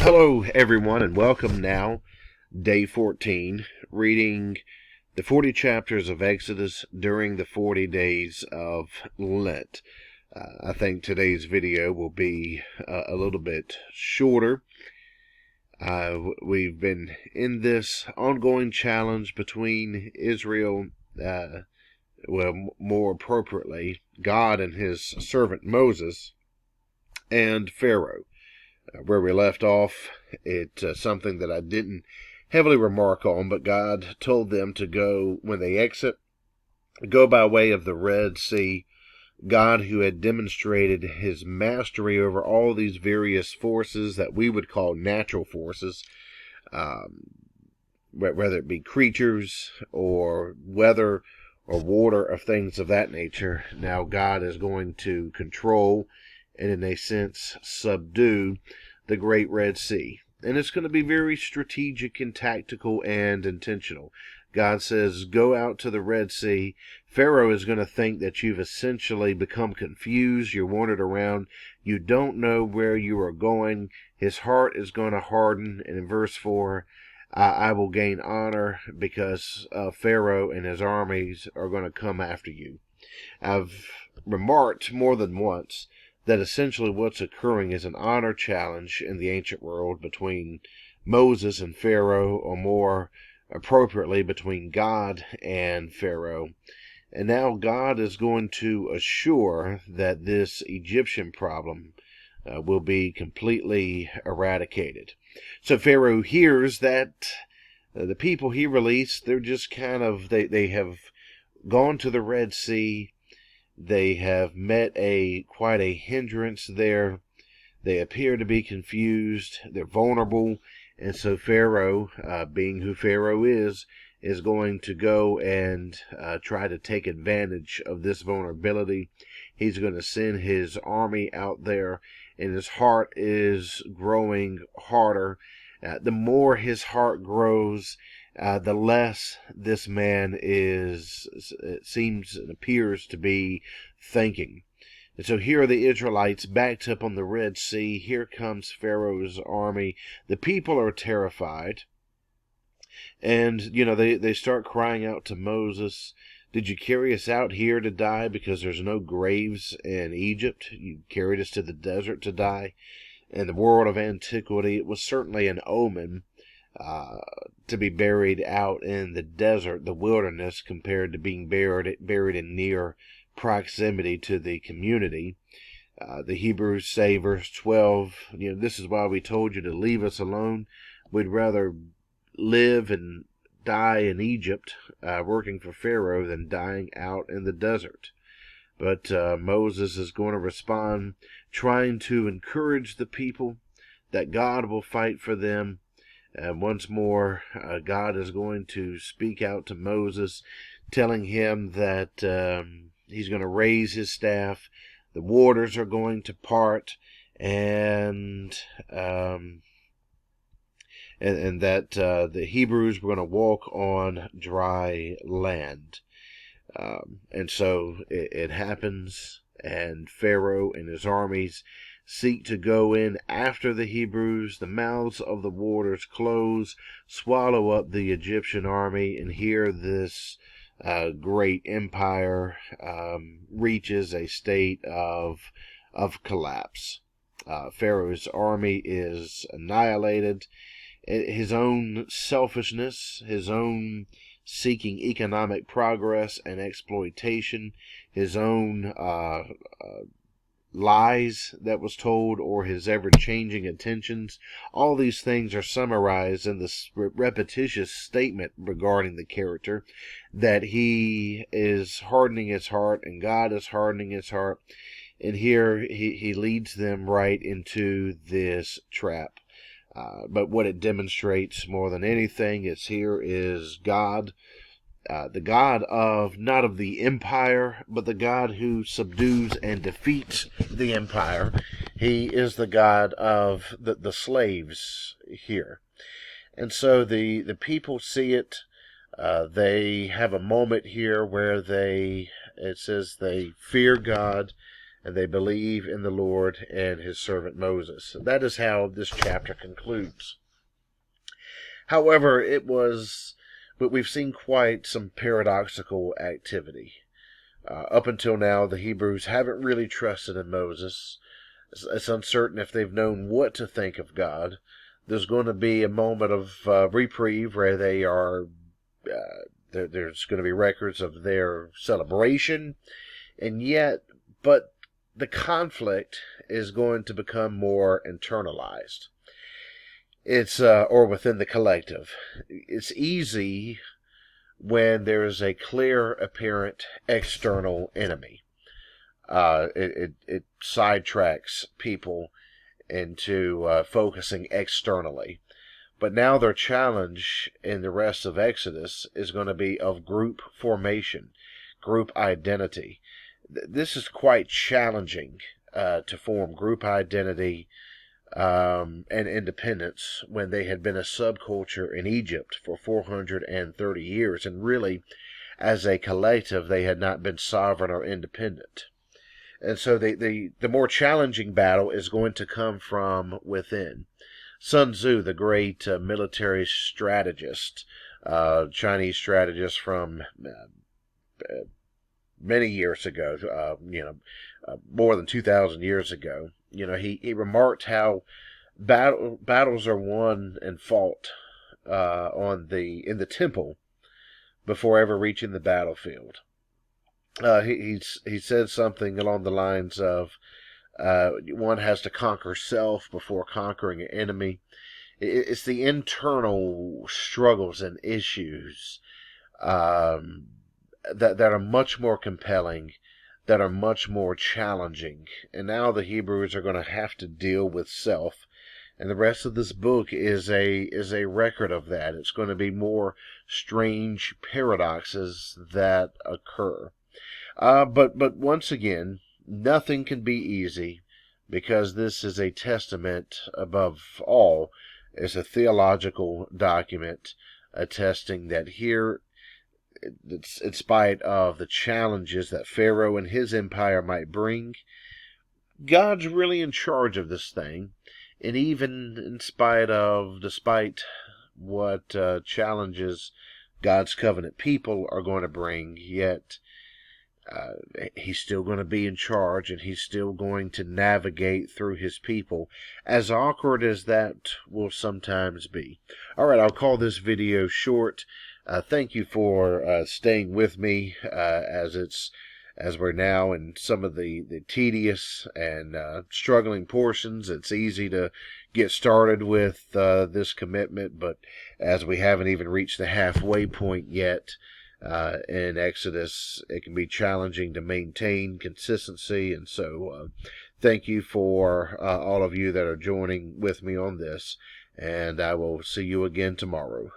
Hello, everyone, and welcome now, day 14, reading the 40 chapters of Exodus during the 40 days of Lent. I think today's video will be a little bit shorter. We've been in this ongoing challenge between Israel, more appropriately, God and his servant Moses, and Pharaoh. Where we left off, it's something that I didn't heavily remark on, but God told them to go, when they exit, go by way of the Red Sea. God, who had demonstrated his mastery over all these various forces that we would call natural forces, whether it be creatures or weather or water or things of that nature. Now God is going to control and, in a sense, subdue the Great Red Sea. And it's going to be very strategic and tactical and intentional. God says, go out to the Red Sea. Pharaoh is going to think that you've essentially become confused. You're wandered around. You don't know where you are going. His heart is going to harden. And in verse 4, I will gain honor because Pharaoh and his armies are going to come after you. I've remarked more than once that essentially what's occurring is an honor challenge in the ancient world between Moses and Pharaoh, or more appropriately between God and Pharaoh. And now God is going to assure that this Egyptian problem will be completely eradicated. So Pharaoh hears that the people he released, they're just they have gone to the Red Sea. They have met quite a hindrance there. They appear to be confused. They're vulnerable. And so Pharaoh, being who Pharaoh is going to go and try to take advantage of this vulnerability. He's going to send his army out there, and his heart is growing harder. The more his heart grows, the less this man it seems and appears to be thinking. And so here are the Israelites backed up on the Red Sea. Here comes Pharaoh's army. The people are terrified. And, they start crying out to Moses, did you carry us out here to die because there's no graves in Egypt? You carried us to the desert to die. In the world of antiquity, it was certainly an omen to be buried out in the desert, the wilderness, compared to being buried in near proximity to the community. The Hebrews say, verse 12, this is why we told you to leave us alone. We'd rather live and die in Egypt, working for Pharaoh, than dying out in the desert. But Moses is going to respond, trying to encourage the people that God will fight for them. And once more, God is going to speak out to Moses, telling him that he's going to raise his staff, the waters are going to part, and that the Hebrews were going to walk on dry land. And so it happens, and Pharaoh and his armies seek to go in after the Hebrews. The mouths of the waters close, swallow up the Egyptian army, and here this great empire reaches a state of collapse. Pharaoh's army is annihilated. His own selfishness, his own seeking economic progress and exploitation, his own lies that was told, or his ever-changing intentions. All these things are summarized in this repetitious statement regarding the character, that he is hardening his heart and God is hardening his heart. And here he leads them right into this trap. But what it demonstrates more than anything is God, the God of, not of the empire, but the God who subdues and defeats the empire. He is the God of the slaves here. And so the people see it. They have a moment here where it says they fear God and they believe in the Lord and his servant Moses. That is how this chapter concludes. However, but we've seen quite some paradoxical activity. Up until now, the Hebrews haven't really trusted in Moses. It's uncertain if they've known what to think of God. There's going to be a moment of reprieve where they are. There's going to be records of their celebration, but the conflict is going to become more internalized. Or within the collective. It's easy when there's a clear, apparent external enemy. It sidetracks people into focusing externally. But now their challenge in the rest of Exodus is going to be of group formation, group identity. This is quite challenging to form group identity and independence when they had been a subculture in Egypt for 430 years, and really, as a collective, they had not been sovereign or independent. And so the more challenging battle is going to come from within. Sun Tzu, the great military strategist, Chinese strategist from many years ago, more than 2,000 years ago, he remarked how battles are won and fought in the temple before ever reaching the battlefield. He said something along the lines of one has to conquer self before conquering an enemy. It's the internal struggles and issues that are much more compelling, that are much more challenging. And now the Hebrews are going to have to deal with self. And the rest of this book is a record of that. It's going to be more strange paradoxes that occur. But once again, nothing can be easy, because this is a testament, above all, is a theological document attesting that here, in spite of the challenges that Pharaoh and his empire might bring, God's really in charge of this thing. And even despite what challenges God's covenant people are going to bring, yet he's still going to be in charge, and he's still going to navigate through his people, as awkward as that will sometimes be. All right, I'll call this video short. Thank you for staying with me as we're now in some of the tedious and struggling portions. It's easy to get started with this commitment, but as we haven't even reached the halfway point yet in Exodus, it can be challenging to maintain consistency. And so thank you for all of you that are joining with me on this, and I will see you again tomorrow.